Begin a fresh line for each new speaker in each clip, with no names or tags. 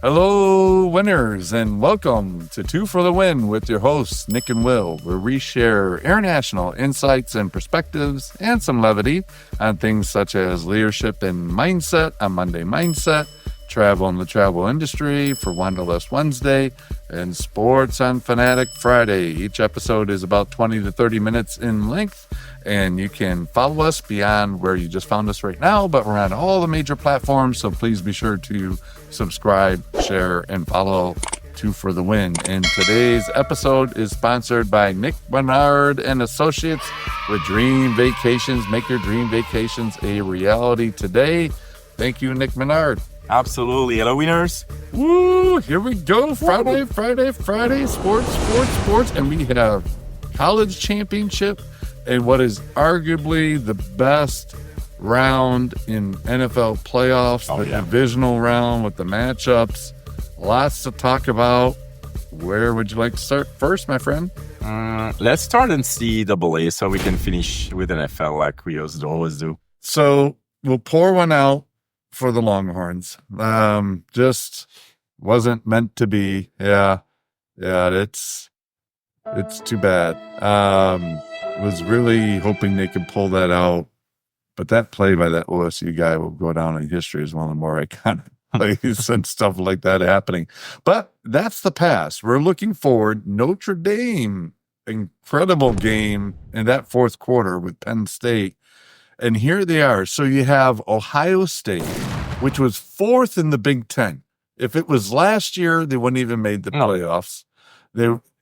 Hello, winners, and welcome to Two for the Win with your hosts, Nick and Will, where we share international insights and perspectives and some levity on things such as leadership and mindset on Monday Mindset, travel in the travel industry for Wanderlust Wednesday, and sports on Fanatic Friday. Each episode is about 20 to 30 minutes in length, and you can follow us beyond where you just found us right now, but we're on all the major platforms, so please be sure to subscribe, share, and follow Two for the Win. And today's episode is sponsored by Nick Bernard and Associates with Dream Vacations. Make your dream vacations a reality today. Thank you, Nick Bernard.
Absolutely. Hello, winners.
Woo! Here we go. Friday. Sports. And we have college championship and what is arguably the best round in NFL playoffs, divisional round with the matchups. Lots to talk about. Where would you like to start first, my friend?
Let's start in NCAA so we can finish with NFL like we always do.
So we'll pour one out for the Longhorns. Just wasn't meant to be. Yeah, it's too bad. Was really hoping they could pull that out. But that play by that OSU guy will go down in history as one of the more iconic plays and stuff like that happening. But that's the past. We're looking forward. Notre Dame, incredible game in that fourth quarter with Penn State. And here they are. So you have Ohio State, which was fourth in the Big Ten. If it was last year, they wouldn't even made the playoffs.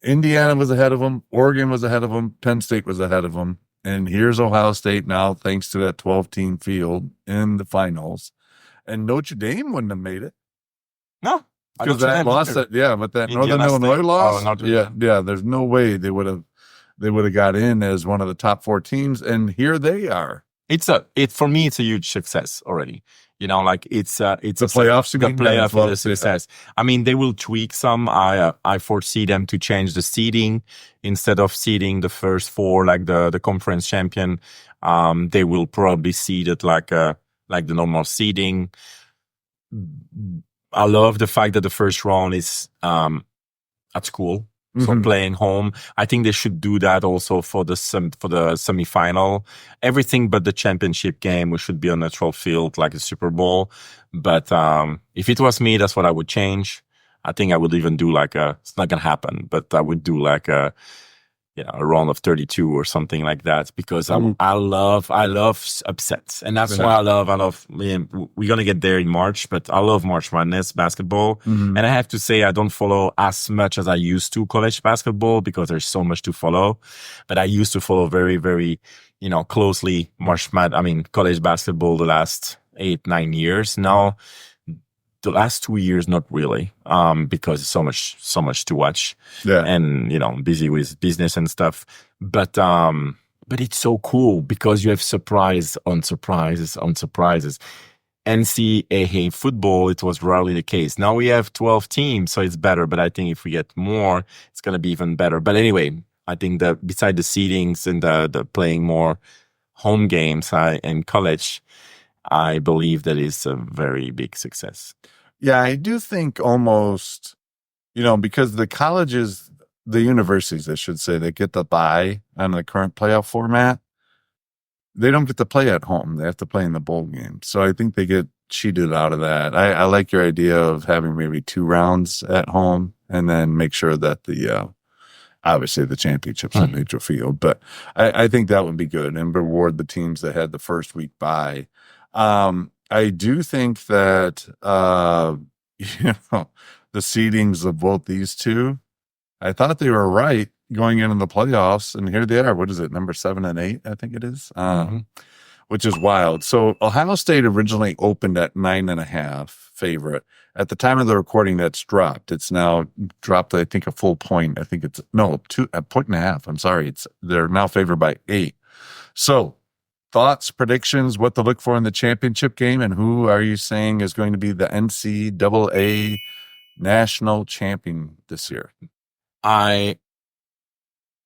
Indiana was ahead of them. Oregon was ahead of them. Penn State was ahead of them. And here's Ohio State now, thanks to that 12-team field in the finals. And Notre Dame wouldn't have made it.
No.
Because that loss, but that Northern Illinois loss, there's no way they would have got in as one of the top four teams. And here they are.
For me, it's a huge success already. You know, like it's the
playoffs.
The playoff is a success. I mean, they will tweak some. I foresee them to change the seeding instead of seeding the first four like the conference champion. They will probably seed it like the normal seeding. I love the fact that the first round is at school. So playing home, I think they should do that also for the semifinal. Everything but the championship game, we should be on neutral field like a Super Bowl. But if it was me, that's what I would change. I think I would even do it's not gonna happen, but I would do a round of 32 or something like that because I love upsets, and that's why I love. We're gonna get there in March, but I love March Madness basketball, and I have to say I don't follow as much as I used to college basketball because there's so much to follow. But I used to follow very, very, closely college basketball the last 8-9 years now. The last 2 years, not really, because so much to watch, and busy with business and stuff. But it's so cool because you have surprise on surprises on surprises. NCAA football, it was rarely the case. Now we have 12 teams, so it's better. But I think if we get more, it's gonna be even better. But anyway, I think that beside the seedings and the playing more home games in college, I believe that is a very big success.
Yeah, I do think almost, because the colleges, the universities, I should say, that get the bye on the current playoff format, they don't get to play at home. They have to play in the bowl game. So I think they get cheated out of that. I like your idea of having maybe 2 rounds at home and then make sure that obviously the championship's on neutral field. But I think that would be good and reward the teams that had the first week bye. I do think that, the seedings of both these two, I thought they were right going into the playoffs, and here they are. What is it, number 7 and 8, I think it is, which is wild. So Ohio State originally opened at 9.5 favorite. At the time of the recording, that's dropped. It's now dropped, I think, a full point. I think it's, a 1.5. I'm sorry. They're now favored by 8. So, thoughts, predictions, what to look for in the championship game, and who are you saying is going to be the NCAA national champion this year?
I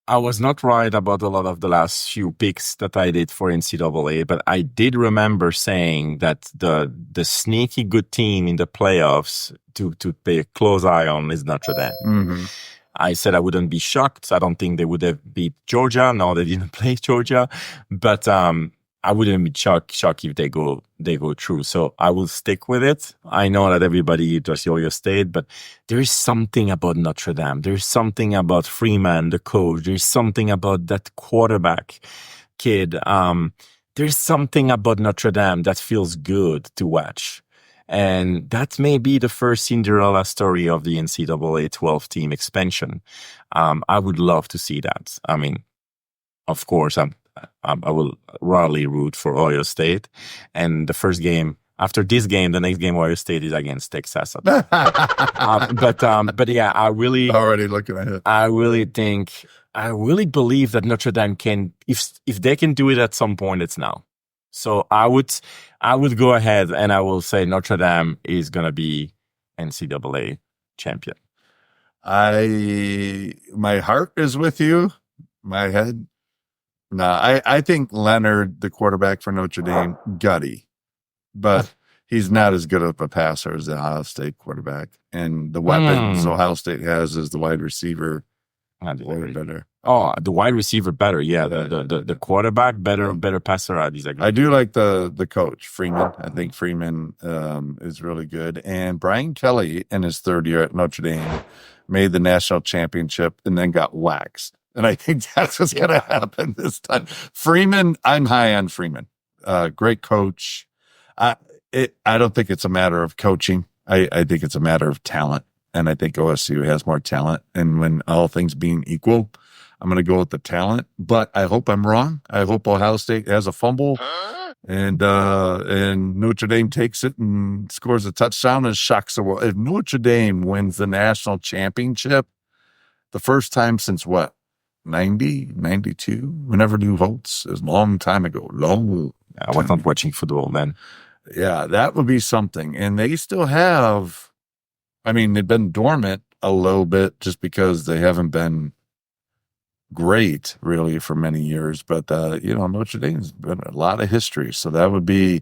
I was not right about a lot of the last few picks that I did for NCAA, but I did remember saying that the sneaky good team in the playoffs to pay a close eye on is Notre Dame.
Mm-hmm.
I said I wouldn't be shocked. I don't think they would have beat Georgia. No, they didn't play Georgia, but I wouldn't be shocked if they go through. So I will stick with it. I know that everybody does Ohio State, but there is something about Notre Dame. There is something about Freeman, the coach. There is something about that quarterback kid. There's something about Notre Dame that feels good to watch. And that may be the first Cinderella story of the NCAA 12-team expansion. I would love to see that. I mean, of course, I will rarely root for Ohio State. And the first game, after this game, the next game Ohio State is against Texas. But yeah, I really
already looking ahead.
I really believe that Notre Dame can, if they can do it at some point, it's now. So I would go ahead and I will say Notre Dame is going to be NCAA champion.
My heart is with you. My head. No, I think Leonard, the quarterback for Notre Dame, gutty, but he's not as good of a passer as the Ohio State quarterback. And the weapons Ohio State has is the wide receiver. Better.
Oh, the wide receiver better. Yeah, the quarterback better passer. I disagree.
I do like the coach Freeman. I think Freeman is really good. And Brian Kelly in his third year at Notre Dame made the national championship and then got waxed. And I think that's what's going to happen this time. Freeman, I'm high on Freeman. Great coach. I don't think it's a matter of coaching. I think it's a matter of talent. And I think OSU has more talent. And when all things being equal, I'm going to go with the talent. But I hope I'm wrong. I hope Ohio State has a fumble and Notre Dame takes it and scores a touchdown and shocks the world. If Notre Dame wins the national championship, the first time since what? 90, 92? Whenever Lou Holtz is a long time ago.
I was not watching football then.
Yeah, that would be something. And they still have... I mean, they've been dormant a little bit just because they haven't been great really for many years. But, Notre Dame's been a lot of history. So that would be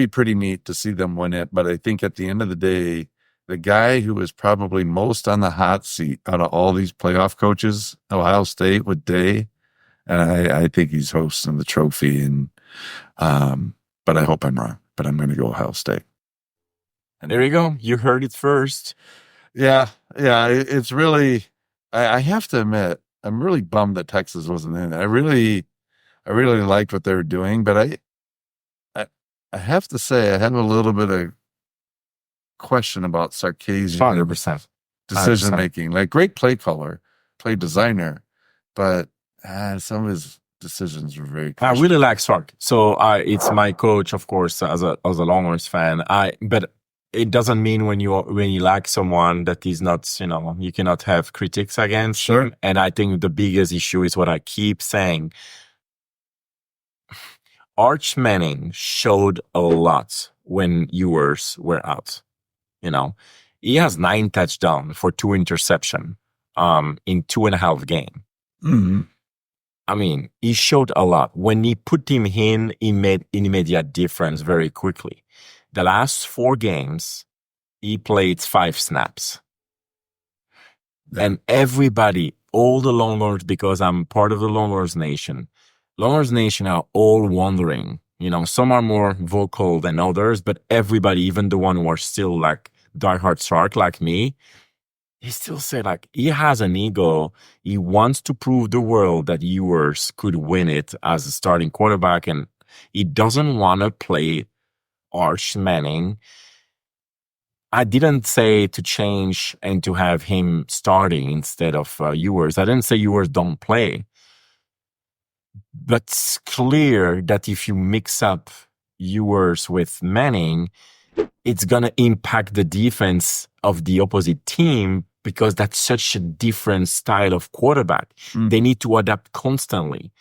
pretty neat to see them win it. But I think at the end of the day, the guy who is probably most on the hot seat out of all these playoff coaches, Ohio State with Day, and I think he's hosting the trophy. And but I hope I'm wrong. But I'm going to go Ohio State.
And there you go. You heard it first.
Yeah. It's really, I have to admit, I'm really bummed that Texas wasn't in it. I really liked what they were doing, but I have to say I have a little bit of question about Sarkisian
100%.
decision making. Like great play caller, play designer, but some of his decisions were very
I really like Sark. So it's my coach, of course, as a Longhorns fan. But it doesn't mean when you like someone that is not, you cannot have critics against.
Sure.
And I think the biggest issue is what I keep saying. Arch Manning showed a lot when Ewers were out. He has 9 touchdowns for 2 interceptions in 2.5 games.
Mm-hmm.
I mean, he showed a lot. When he put him in, he made an immediate difference very quickly. The last 4 games, he played 5 snaps. Yeah. And everybody, all the Longhorns, because I'm part of the Longhorns Nation are all wondering, some are more vocal than others, but everybody, even the one who are still like diehard Sark like me, he still say like, he has an ego. He wants to prove the world that Ewers could win it as a starting quarterback, and he doesn't want to play Arch Manning. I didn't say to change and to have him starting instead of Ewers. I didn't say Ewers don't play. But it's clear that if you mix up Ewers with Manning, it's going to impact the defense of the opposite team because that's such a different style of quarterback. They need to adapt constantly.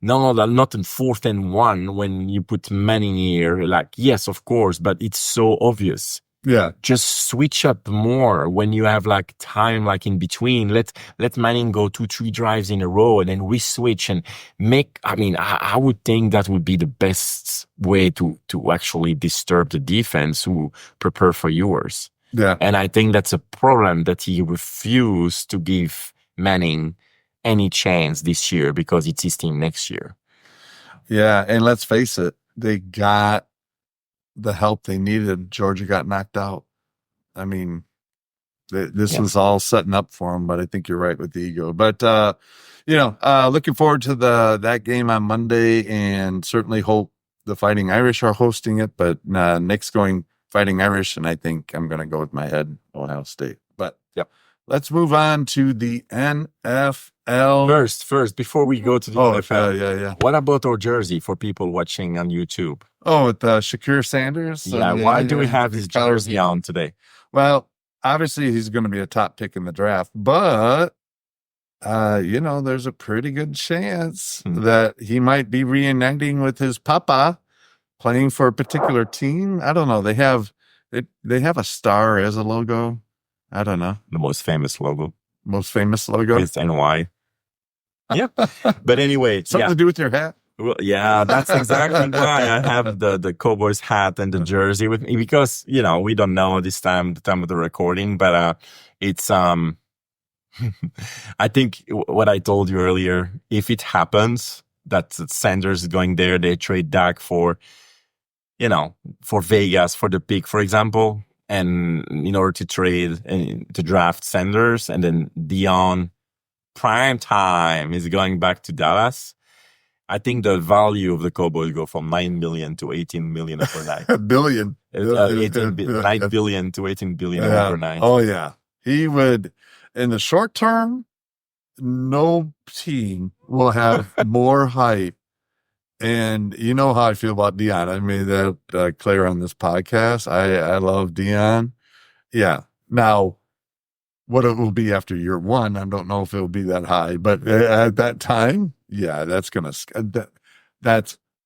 No, not in 4th and 1 when you put Manning here. Like, yes, of course, but it's so obvious.
Yeah.
Just switch up more when you have like time, like in between. Let Manning go 2-3 drives in a row and then we switch and make, I would think that would be the best way to actually disturb the defense who prepare for yours.
Yeah.
And I think that's a problem that he refused to give Manning any chance this year because it's his team next year.
Yeah. And let's face it, they got the help they needed. Georgia got knocked out. I mean, this was all setting up for them, but I think you're right with the ego. But, looking forward to that game on Monday, and certainly hope the Fighting Irish are hosting it, but Nick's going Fighting Irish, and I think I'm going to go with my head, Ohio State. But let's move on to the NFL.
First, before we go to the NFL,
yeah.
What about our jersey for people watching on YouTube?
Oh, with Shakur Sanders?
Yeah, why do we have his jersey on today?
Well, obviously he's going to be a top pick in the draft, but, there's a pretty good chance that he might be reuniting with his papa playing for a particular team. I don't know. They have a star as a logo. I don't know.
The most famous logo.
With
NY. Yeah. But anyway.
Something to do with your hat?
Well, yeah, that's exactly why I have the Cowboys hat and the jersey with me, because, we don't know the time of the recording, but it's, I think what I told you earlier, if it happens that Sanders is going there, they trade Dak for Vegas for the pick, for example, and in order to trade and to draft Sanders, and then Dion prime time is going back to Dallas. I think the value of the Cowboys go from 9 million to 18 million overnight.
$1 billion.
9 billion to 18 billion overnight.
Oh, yeah. He would, in the short term, no team will have more hype. And you know how I feel about Dion. I made that clear on this podcast. I love Dion. Yeah. Now, what it will be after year one, I don't know if it will be that high, but at that time, yeah, that's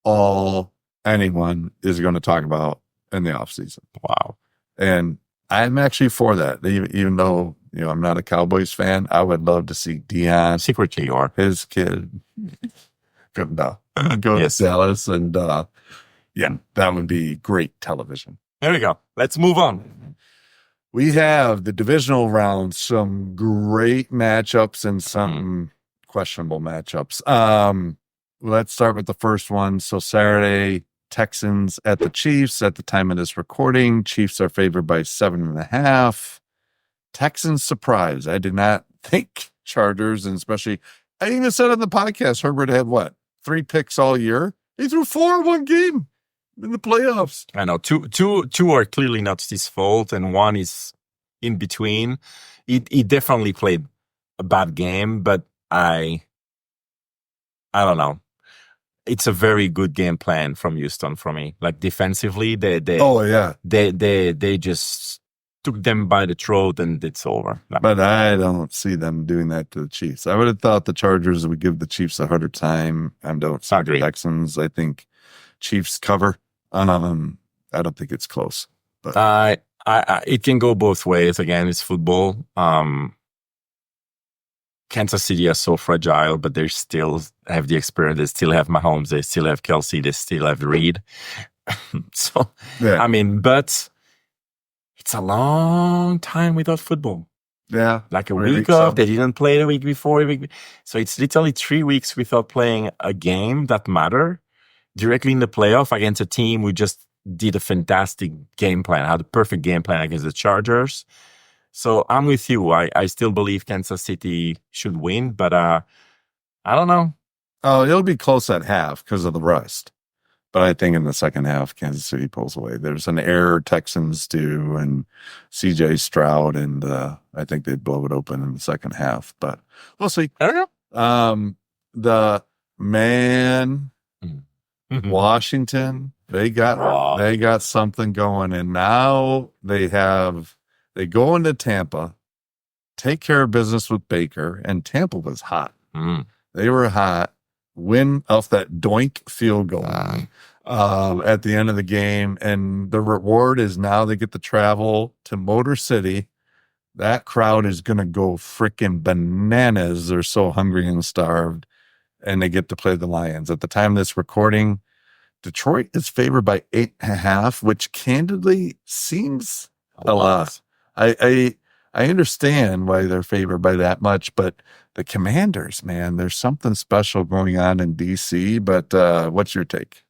all anyone is going to talk about in the offseason.
Wow.
And I'm actually for that. Even though, I'm not a Cowboys fan, I would love to see Dion.
Secretly you are.
His kid go to Dallas, and that would be great television.
There we go. Let's move on.
We have the divisional round, some great matchups and some questionable matchups. Let's start with the first one. So Saturday, Texans at the Chiefs. At the time of this recording, Chiefs are favored by 7.5. Texans surprise. I did not think Chargers, and especially, I even said on the podcast, Herbert had 3 picks all year. He threw 4 in one game in the playoffs.
I know two are clearly not his fault, and one is in between. He definitely played a bad game, but I don't know. It's a very good game plan from Houston for me. Like defensively, they just took them by the throat and it's over.
But I don't see them doing that to the Chiefs. I would have thought the Chargers would give the Chiefs a harder time. I don't see the Texans. I think Chiefs cover. I don't think it's close. But
it can go both ways. Again, it's football. Kansas City are so fragile, but they still have the experience. They still have Mahomes. They still have Kelsey. They still have Reed. But it's a long time without football.
Yeah.
Like a week off. They didn't play the week before. So it's literally 3 weeks without playing a game that matter directly in the playoff against a team who just did a fantastic game plan, had a perfect game plan against the Chargers. So I'm with you. I still believe Kansas City should win, but I don't know.
Oh, it'll be close at half because of the rust. But I think in the second half, Kansas City pulls away. There's an error Texans do, and CJ Stroud, and I think they'd blow it open in the second half. But we'll see. The Washington, they got something going, and now they go into Tampa, take care of business with Baker, and Tampa was hot. They were hot. Win off that doink field goal. at the end of the game. And the reward is now they get to travel to Motor City. That crowd is going to go freaking bananas. They're so hungry and starved. And they get to play the Lions. At the time of this recording, Detroit is favored by 8.5, which candidly seems a lot. I understand why they're favored by that much, but the Commanders, man, there's something special going on in DC. But what's your take?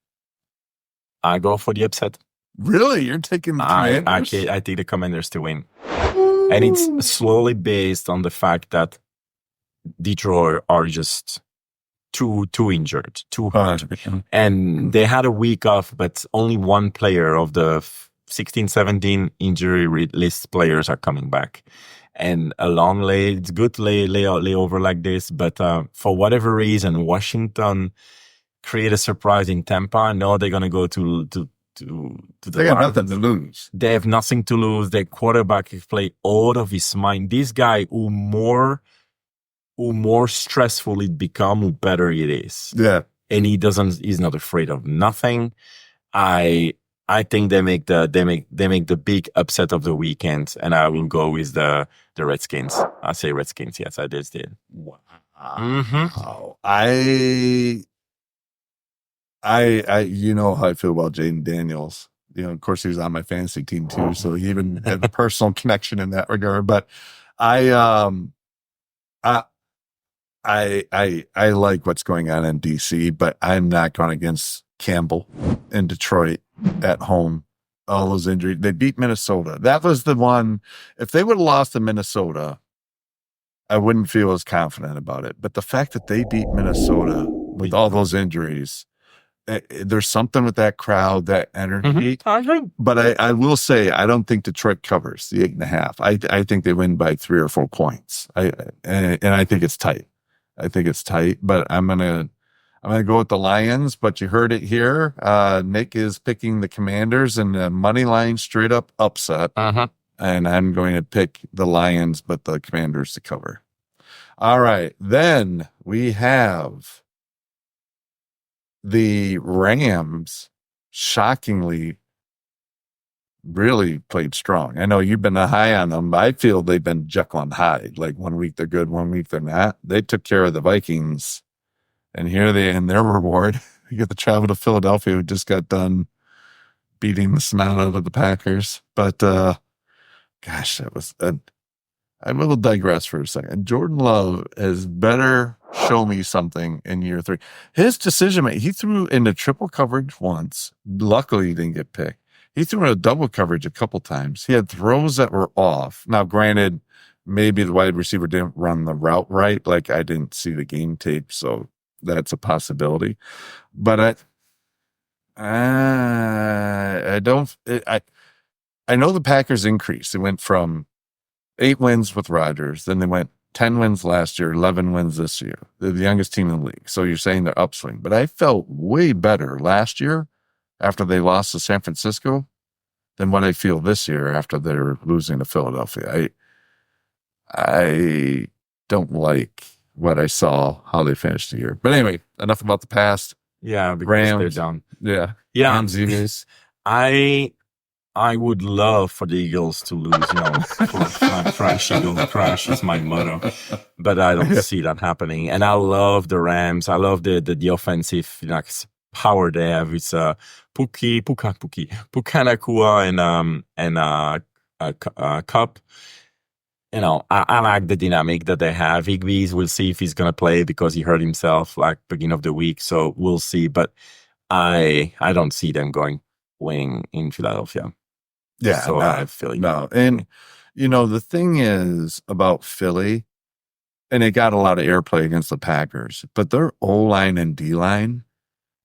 I go for the upset.
Really? You're taking the Commanders?
I take the Commanders to win. And it's slowly based on the fact that Detroit are just too injured, too hurt. And they had a week off, but only one player of the 16, 17 injury list players are coming back. And a long lay, it's good to lay over like this, but for whatever reason, Washington create a surprise in Tampa. No, they're gonna go to the.
They got nothing to lose.
They have nothing to lose. Their quarterback has played out of his mind. This guy, who more stressful it become, who better it is.
Yeah,
and he's not afraid of nothing. I think they make the big upset of the weekend, and I will go with the Redskins. I say Redskins. Yes, I just did.
Wow.
Mm-hmm.
I you know how I feel about Jaden Daniels. You know, of course, he was on my fantasy team too, so he even had a personal connection in that regard. But I like what's going on in DC, but I'm not going against Campbell in Detroit at home. All those injuries. They beat Minnesota. That was the one. If they would have lost to Minnesota, I wouldn't feel as confident about it. But the fact that they beat Minnesota with all those injuries, there's something with that crowd, that energy.
Mm-hmm.
But I will say, I don't think Detroit covers the 8.5. I think they win by 3 or 4 points. And I think it's tight. But I'm gonna go with the Lions. But you heard it here. Nick is picking the Commanders in the money line straight up upset.
Uh-huh.
And I'm going to pick the Lions, but the Commanders to cover. All right. Then we have the Rams, shockingly, really played strong. I know you've been high on them, but I feel they've been Jekyll and Hyde. Like 1 week they're good, 1 week they're not. They took care of the Vikings, and here they in their reward. You get to travel to Philadelphia, who just got done beating the snot out of the Packers. But gosh, that was. I will digress for a second. Jordan Love has better show me something in year 3. His decision making, he threw into triple coverage once. Luckily, he didn't get picked. He threw in a double coverage a couple times. He had throws that were off. Now, granted, maybe the wide receiver didn't run the route right. Like, I didn't see the game tape, so that's a possibility. But I know the Packers increased. They went from 8 wins with Rodgers. Then they went 10 wins last year, 11 wins this year. They're the youngest team in the league. So you're saying they're upswing. But I felt way better last year after they lost to San Francisco than what I feel this year after they're losing to Philadelphia. I don't like what I saw, how they finished the year. But anyway, enough about the past.
Yeah, because
Rams,
they're down.
Yeah.
Rams,
Eagles.
I would love for the Eagles to lose, crash, Eagle, crash is my motto. But I don't see that happening. And I love the Rams. I love the offensive power they have. It's Pukanakua and Cup. I like the dynamic that they have. Igby's, we'll see if he's going to play because he hurt himself like beginning of the week. So we'll see. But I don't see them winning in Philadelphia.
Yeah,
so I have Philly.
No, and the thing is about Philly, and it got a lot of airplay against the Packers, but their O-line and D-line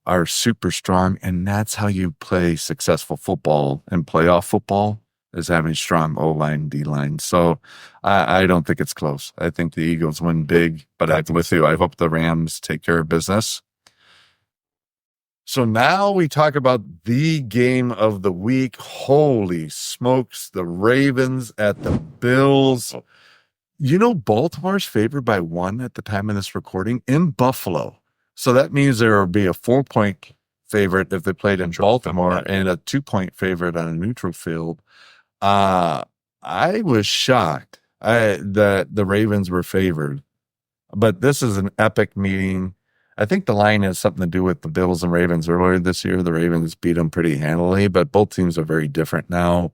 are super strong, and that's how you play successful football and playoff football, is having strong O-line, D-line. So I don't think it's close. I think the Eagles win big, but I'm with you. I hope the Rams take care of business. So now we talk about the game of the week. Holy smokes, the Ravens at the Bills. Baltimore's favored by 1 at the time of this recording in Buffalo. So that means there will be a 4-point favorite if they played in Baltimore and a 2-point favorite on a neutral field. I was shocked that the Ravens were favored, but this is an epic meeting. I think the line has something to do with the Bills and Ravens earlier this year. The Ravens beat them pretty handily, but both teams are very different now.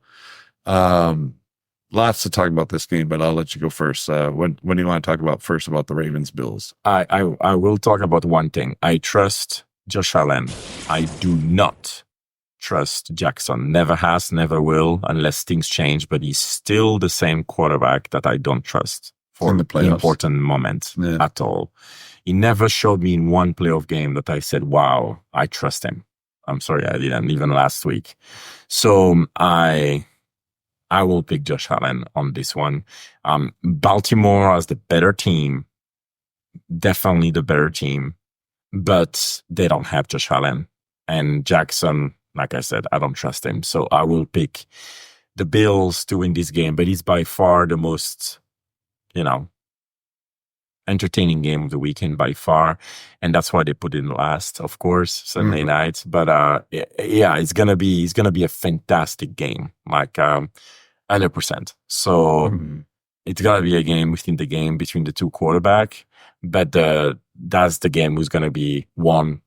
Lots to talk about this game, but I'll let you go first. What do you want to talk about first about the Ravens Bills?
I will talk about one thing. I trust Josh Allen. I do not trust Jackson. Never has, never will, unless things change. But he's still the same quarterback that I don't trust for the important moment at all. He never showed me in one playoff game that I said, "Wow, I trust him." I'm sorry, I didn't, even last week. So I will pick Josh Allen on this one. Baltimore as the better team, definitely the better team, but they don't have Josh Allen. And Jackson, like I said, I don't trust him. So I will pick the Bills to win this game, but it's by far the most, entertaining game of the weekend by far. And that's why they put it in last, of course, Sunday night. But it's gonna be a fantastic game, like 100%. So it's gonna be a game within the game between the two quarterbacks. But that's the game who's gonna be won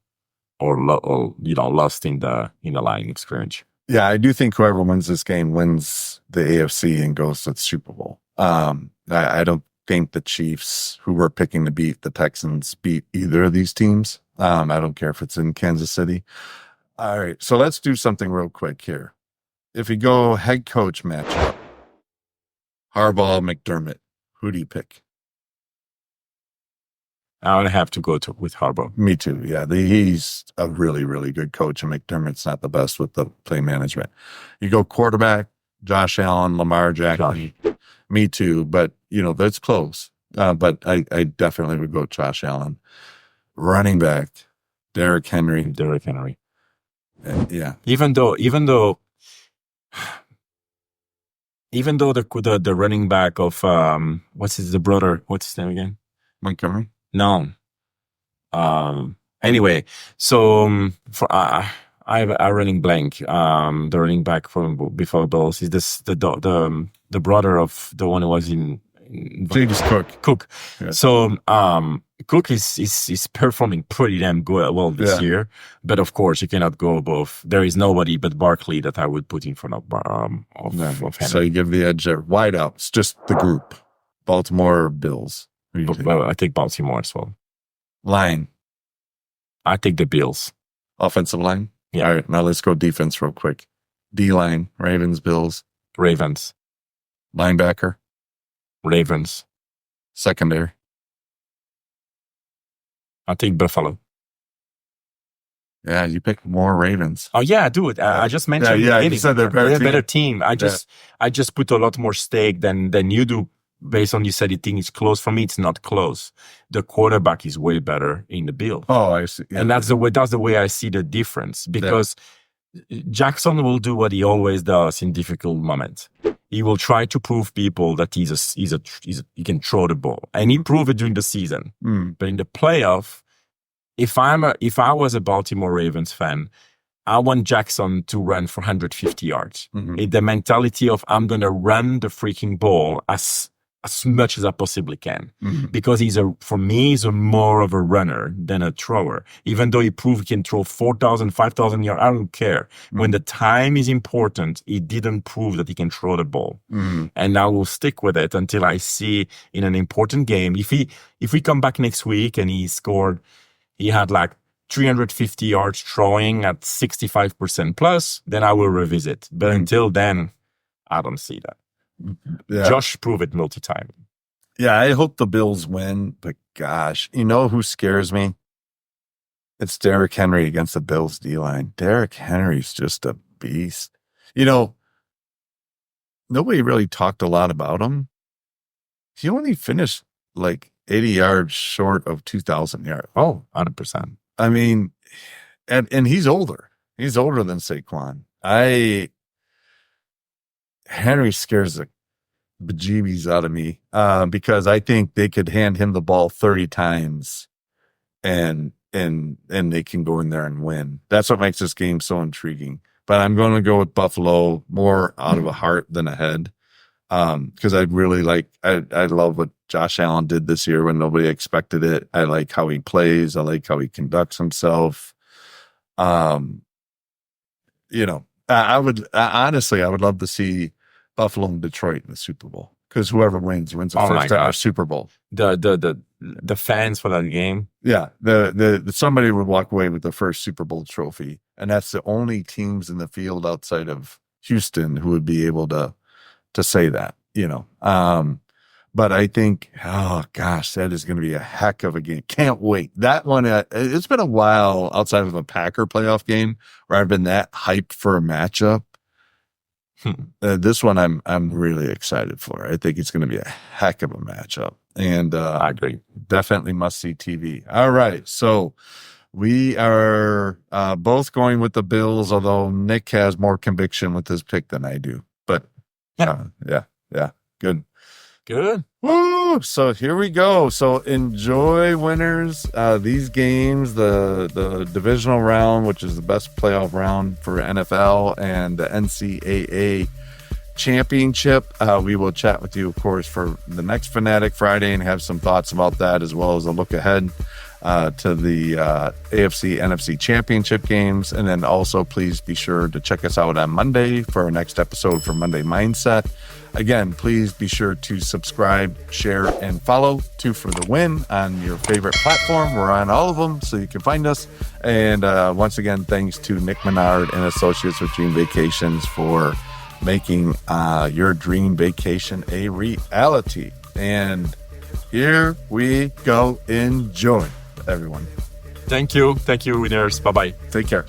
or lost in the line experience.
Yeah, I do think whoever wins this game wins the AFC and goes to the Super Bowl. I don't think the Chiefs, who were picking to beat the Texans, beat either of these teams. I don't care if it's in Kansas City. All right, so let's do something real quick here. If you go head coach matchup, Harbaugh, McDermott, who do you pick?
I would have to go with Harbaugh.
Me too, yeah. He's a really, really good coach, and McDermott's not the best with the play management. You go quarterback, Josh Allen, Lamar Jackson. Me too, but that's close. But I definitely would go Josh Allen. Running back, Derrick Henry. Yeah.
Even though the running back of the brother? What's his name again?
Montgomery.
No. Anyway, so for I have a running blank. The running back from before Bills is this the brother of the one who was in
James
Cook.
Yeah.
So Cook is performing pretty damn well this year, but of course you cannot go above. There is nobody but Barkley that I would put in front of Henry.
So you give the edge there. Wideouts, just the group. Baltimore Bills.
Well, I take Baltimore as well.
Line.
I take the Bills.
Offensive line?
Yeah.
All right, now let's go defense real quick. D-line, Ravens, Bills.
Ravens.
Linebacker.
Ravens.
Secondary.
I take Buffalo.
Yeah, you pick more Ravens.
Oh yeah, I do it. I just mentioned.
You said they're a
better team. I just put a lot more stake than you do. Based on you said you think it's close. For me, it's not close. The quarterback is way better in the Bills.
Oh, I see. Yeah.
And that's the way I see the difference, because Jackson will do what he always does in difficult moments. He will try to prove people that he can throw the ball, and he proved it during the season. But in the playoff, if I was a Baltimore Ravens fan, I want Jackson to run for 150 yards. The mentality of I'm gonna run the freaking ball as much as I possibly can, because he's more of a runner than a thrower. Even though he proved he can throw 4,000, 5,000 yards, I don't care. When the time is important, he didn't prove that he can throw the ball. And I will stick with it until I see in an important game. If we come back next week and he had like 350 yards throwing at 65% plus, then I will revisit. But until then, I don't see that.
Yeah.
Josh proved it multi-time.
Yeah, I hope the Bills win, but gosh, you know who scares me? It's Derrick Henry against the Bills D-line. Derrick Henry's just a beast. Nobody really talked a lot about him. He only finished like 80 yards short of 2,000 yards.
Oh, 100%.
I mean, and he's older. He's older than Saquon. Henry scares the bejeebies out of me because I think they could hand him the ball 30 times and and they can go in there and win. That's what makes this game so intriguing. But I'm going to go with Buffalo more out of a heart than a head. Because I really I love what Josh Allen did this year when nobody expected it. I like how he plays. I like how he conducts himself. I would honestly love to see Buffalo and Detroit in the Super Bowl, because whoever wins the first ever Super Bowl.
The fans for that game.
Yeah, the somebody would walk away with the first Super Bowl trophy, and that's the only teams in the field outside of Houston who would be able to say that, but I think, oh gosh, that is going to be a heck of a game. Can't wait. That one, it's been a while outside of a Packer playoff game where I've been that hyped for a matchup. This one I'm really excited for. I think it's going to be a heck of a matchup, and
I agree.
Definitely must see TV. All right, so we are both going with the Bills, although Nick has more conviction with his pick than I do. But yeah, good. Woo! So here we go. So enjoy, winners. These games, the divisional round, which is the best playoff round for NFL, and the NCAA championship. We will chat with you, of course, for the next Fanatic Friday and have some thoughts about that, as well as a look ahead to the AFC NFC championship games. And then also please be sure to check us out on Monday for our next episode for Monday Mindset. Again, please be sure to subscribe, share, and follow 2 for the Win on your favorite platform. We're on all of them, so you can find us. And once again, thanks to Nick Menard and Associates with Dream Vacations for making your dream vacation a reality. And here we go. Enjoy, everyone.
Thank you, winners. Bye-bye.
Take care.